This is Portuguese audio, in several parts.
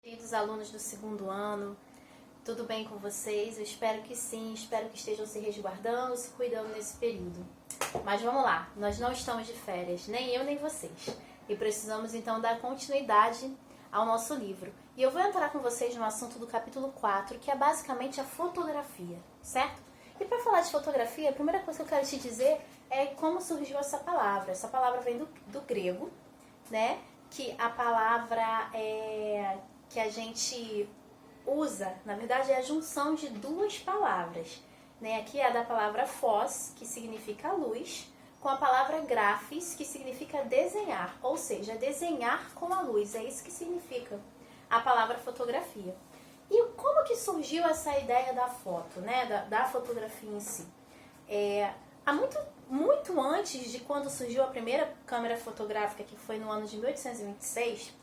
Queridos alunos do segundo ano, tudo bem com vocês? Eu espero que sim, espero que estejam se resguardando, se cuidando nesse período. Mas vamos lá, nós não estamos de férias, nem eu nem vocês. E precisamos então dar continuidade ao nosso livro. E eu vou entrar com vocês no assunto do capítulo 4, que é basicamente a fotografia, certo? E para falar de fotografia, a primeira coisa que eu quero te dizer é como surgiu essa palavra. Essa palavra vem do grego, né? Que a palavra que a gente usa, na verdade, é a junção de duas palavras. Né? Aqui é a da palavra phos, que significa luz, com a palavra graphis, que significa desenhar, ou seja, desenhar com a luz. É isso que significa a palavra fotografia. E como que surgiu essa ideia da foto, né? da fotografia em si? Há muito antes de quando surgiu a primeira câmera fotográfica, que foi no ano de 1826,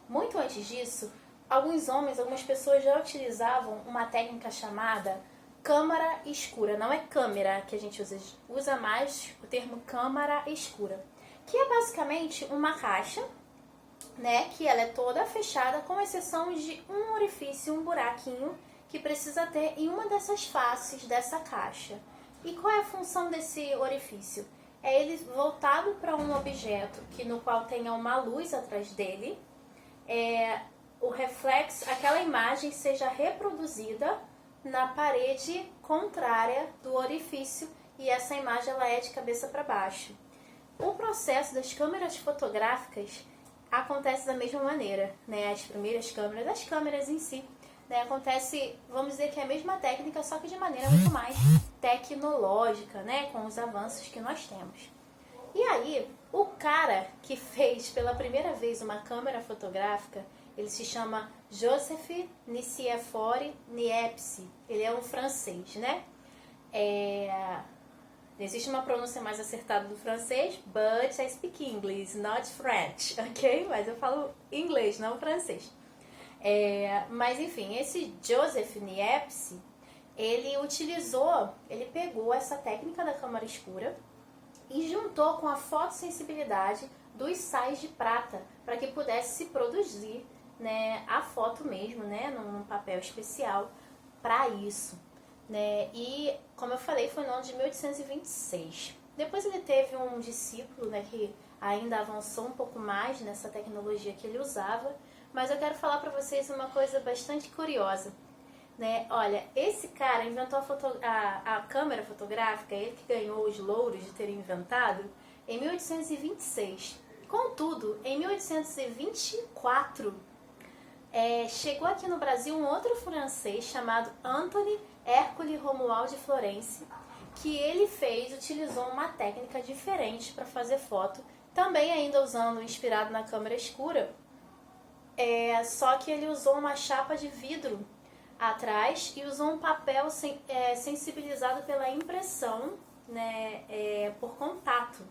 muito antes disso, alguns homens, algumas pessoas já utilizavam uma técnica chamada câmara escura. Não é câmera que a gente usa mais o termo câmara escura, que é basicamente uma caixa, né, que ela é toda fechada, com exceção de um orifício, um buraquinho, que precisa ter em uma dessas faces dessa caixa. E qual é a função desse orifício? É ele voltado para um objeto no qual tenha uma luz atrás dele, o reflexo, aquela imagem seja reproduzida na parede contrária do orifício, e essa imagem ela é de cabeça para baixo. O processo das câmeras fotográficas acontece da mesma maneira, né? As primeiras câmeras, as câmeras em si, né? Acontece, vamos dizer que é a mesma técnica, só que de maneira muito mais tecnológica, né? Com os avanços que nós temos. E aí, o cara que fez pela primeira vez uma câmera fotográfica, ele se chama Joseph Nicéphore Niepce. Ele é um francês, né? Existe uma pronúncia mais acertada do francês, but I speak English, not French, ok? Mas eu falo inglês, não francês. Mas enfim, esse Joseph Niepce, ele pegou essa técnica da câmara escura e juntou com a fotossensibilidade dos sais de prata para que pudesse se produzir, né, a foto mesmo, né, num papel especial para isso, né? E como eu falei, foi no ano de 1826. Depois ele teve um discípulo, né, que ainda avançou um pouco mais nessa tecnologia que ele usava, mas eu quero falar para vocês uma coisa bastante curiosa, né? Olha, esse cara inventou a câmera fotográfica, ele que ganhou os louros de ter inventado, em 1826. Contudo, em 1824, chegou aqui no Brasil um outro francês chamado Anthony Hercule Romuald de Florence, que ele utilizou uma técnica diferente para fazer foto, também ainda inspirado na câmera escura, só que ele usou uma chapa de vidro atrás e usou um papel sensibilizado pela impressão, né, por contato.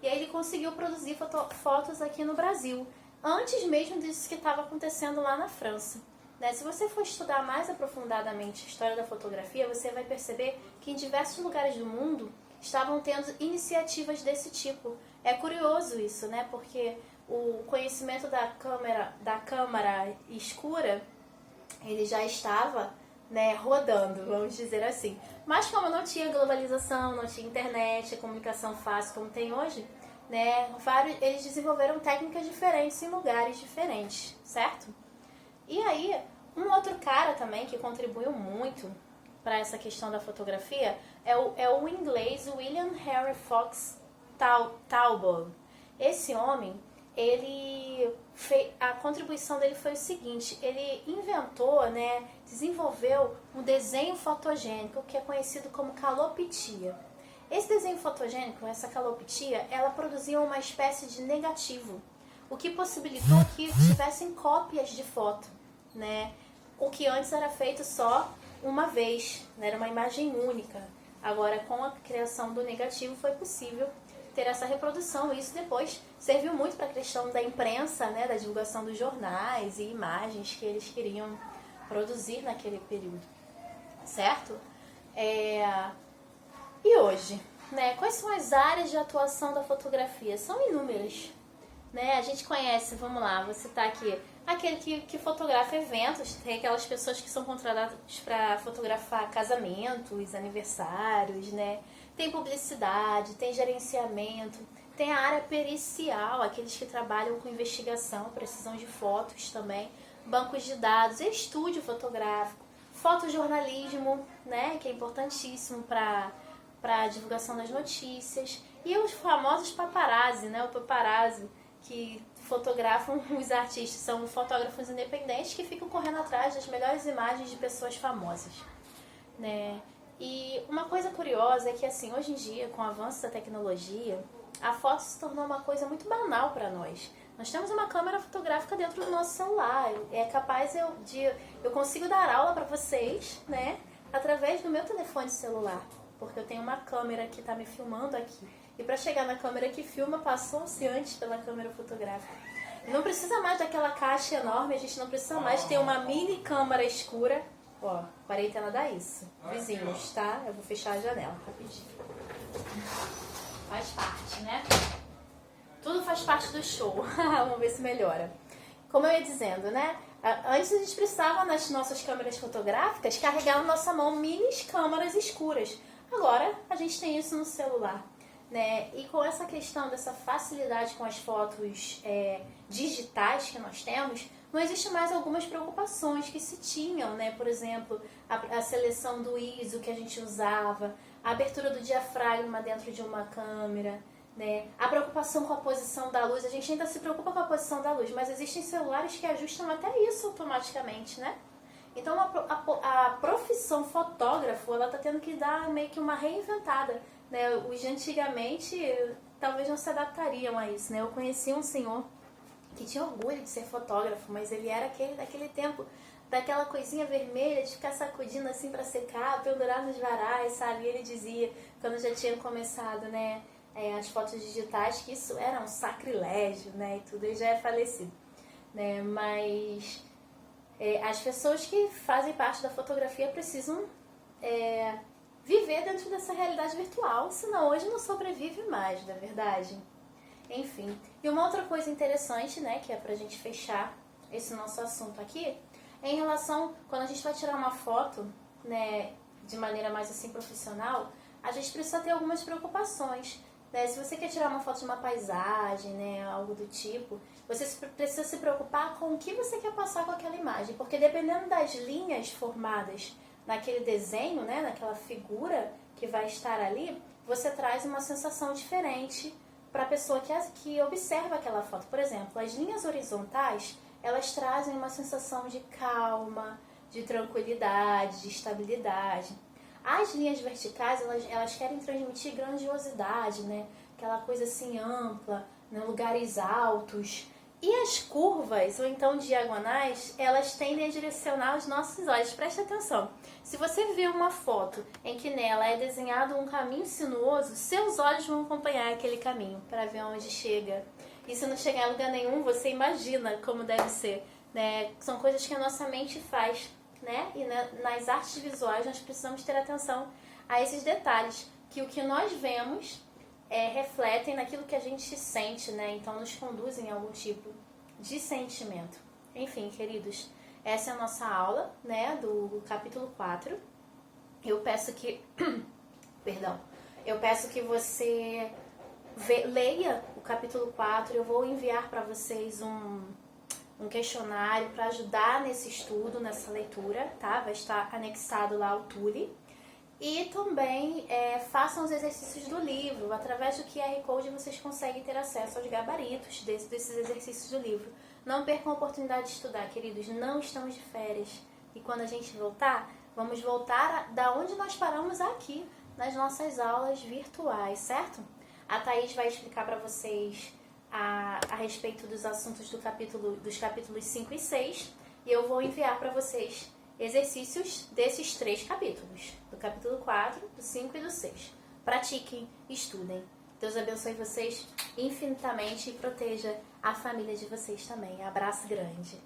E aí ele conseguiu produzir fotos aqui no Brasil, antes mesmo disso que estava acontecendo lá na França. Né? Se você for estudar mais aprofundadamente a história da fotografia, você vai perceber que em diversos lugares do mundo estavam tendo iniciativas desse tipo. É curioso isso, né? Porque o conhecimento da câmara escura, ele já estava, né, rodando, vamos dizer assim. Mas como não tinha globalização, não tinha internet, a comunicação fácil como tem hoje, né, eles desenvolveram técnicas diferentes em lugares diferentes, certo? E aí, um outro cara também que contribuiu muito para essa questão da fotografia é o inglês William Henry Fox Talbot. Esse homem, a contribuição dele foi o seguinte: ele inventou, né, desenvolveu um desenho fotogênico que é conhecido como caloptia. Esse desenho fotogênico, essa caloptia, ela produzia uma espécie de negativo, o que possibilitou que tivessem cópias de foto, né? O que antes era feito só uma vez, né? Era uma imagem única. Agora, com a criação do negativo, foi possível ter essa reprodução. Isso depois serviu muito para a questão da imprensa, né? Da divulgação dos jornais e imagens que eles queriam produzir naquele período, certo? E hoje, né? Quais são as áreas de atuação da fotografia? São inúmeras, né? A gente conhece, vamos lá, vou citar aqui aquele que fotografa eventos, tem aquelas pessoas que são contratadas para fotografar casamentos, aniversários, né? Tem publicidade, tem gerenciamento, tem a área pericial, aqueles que trabalham com investigação, precisam de fotos também, bancos de dados, estúdio fotográfico, fotojornalismo, né? Que é importantíssimo para a divulgação das notícias, e os famosos paparazzi, né? O paparazzi que fotografam os artistas, são fotógrafos independentes que ficam correndo atrás das melhores imagens de pessoas famosas, né? E uma coisa curiosa é que, assim, hoje em dia, com o avanço da tecnologia, a foto se tornou uma coisa muito banal para nós. Nós temos uma câmera fotográfica dentro do nosso celular. É capaz eu consigo dar aula para vocês, né, através do meu telefone celular, porque eu tenho uma câmera que está me filmando aqui. E para chegar na câmera que filma, passou-se antes pela câmera fotográfica. E não precisa mais daquela caixa enorme, a gente não precisa mais ter uma mini câmera escura. Ó, quarentena dá isso. Vizinhos, tá? Eu vou fechar a janela rapidinho. Faz parte, né? Tudo faz parte do show. Vamos ver se melhora. Como eu ia dizendo, né? Antes a gente precisava, nas nossas câmeras fotográficas, carregar na nossa mão mini câmeras escuras. Agora a gente tem isso no celular, né? E com essa questão dessa facilidade com as fotos digitais que nós temos, não existe mais algumas preocupações que se tinham, né? Por exemplo, a seleção do ISO que a gente usava, a abertura do diafragma dentro de uma câmera, né? A preocupação com a posição da luz. A gente ainda se preocupa com a posição da luz, mas existem celulares que ajustam até isso automaticamente, né? Então a profissão fotógrafo, ela está tendo que dar meio que uma reinventada, né? Os de antigamente talvez não se adaptariam a isso, né? Eu conheci um senhor que tinha orgulho de ser fotógrafo, mas ele era daquele tempo, daquela coisinha vermelha de ficar sacudindo assim para secar, pendurar nos varais, sabe? E ele dizia, quando já tinha começado, né, as fotos digitais, que isso era um sacrilégio, né, e tudo, ele já é falecido, né? Mas as pessoas que fazem parte da fotografia precisam viver dentro dessa realidade virtual, senão hoje não sobrevive mais, não é verdade? Enfim, e uma outra coisa interessante, né, que é pra gente fechar esse nosso assunto aqui, é em relação, quando a gente vai tirar uma foto, né, de maneira mais assim profissional, a gente precisa ter algumas preocupações, né? Se você quer tirar uma foto de uma paisagem, né, algo do tipo, você precisa se preocupar com o que você quer passar com aquela imagem, porque dependendo das linhas formadas naquele desenho, né, naquela figura que vai estar ali, você traz uma sensação diferente para a pessoa que observa aquela foto. Por exemplo, as linhas horizontais, elas trazem uma sensação de calma, de tranquilidade, de estabilidade. As linhas verticais, elas querem transmitir grandiosidade, né? Aquela coisa assim ampla, né? Lugares altos. E as curvas, ou então diagonais, elas tendem a direcionar os nossos olhos. Preste atenção. Se você vê uma foto em que nela é desenhado um caminho sinuoso, seus olhos vão acompanhar aquele caminho para ver onde chega. E se não chegar em lugar nenhum, você imagina como deve ser, né? São coisas que a nossa mente faz, né? E nas artes visuais nós precisamos ter atenção a esses detalhes, que o que nós vemos refletem naquilo que a gente sente, né? Então nos conduzem a algum tipo de sentimento. Enfim, queridos, essa é a nossa aula, né, do capítulo 4. Eu peço que você leia o capítulo 4. Eu vou enviar para vocês um questionário para ajudar nesse estudo, nessa leitura, tá? Vai estar anexado lá ao Tule. E também façam os exercícios do livro. Através do QR Code vocês conseguem ter acesso aos gabaritos desses exercícios do livro. Não percam a oportunidade de estudar, queridos. Não estamos de férias. E quando a gente voltar, vamos voltar da onde nós paramos aqui, nas nossas aulas virtuais, certo? A Thaís vai explicar para vocês a respeito dos assuntos dos capítulos 5 e 6. E eu vou enviar para vocês exercícios desses 3 capítulos, do capítulo 4, do 5 e do 6. Pratiquem, estudem. Deus abençoe vocês infinitamente e proteja a família de vocês também. Abraço grande.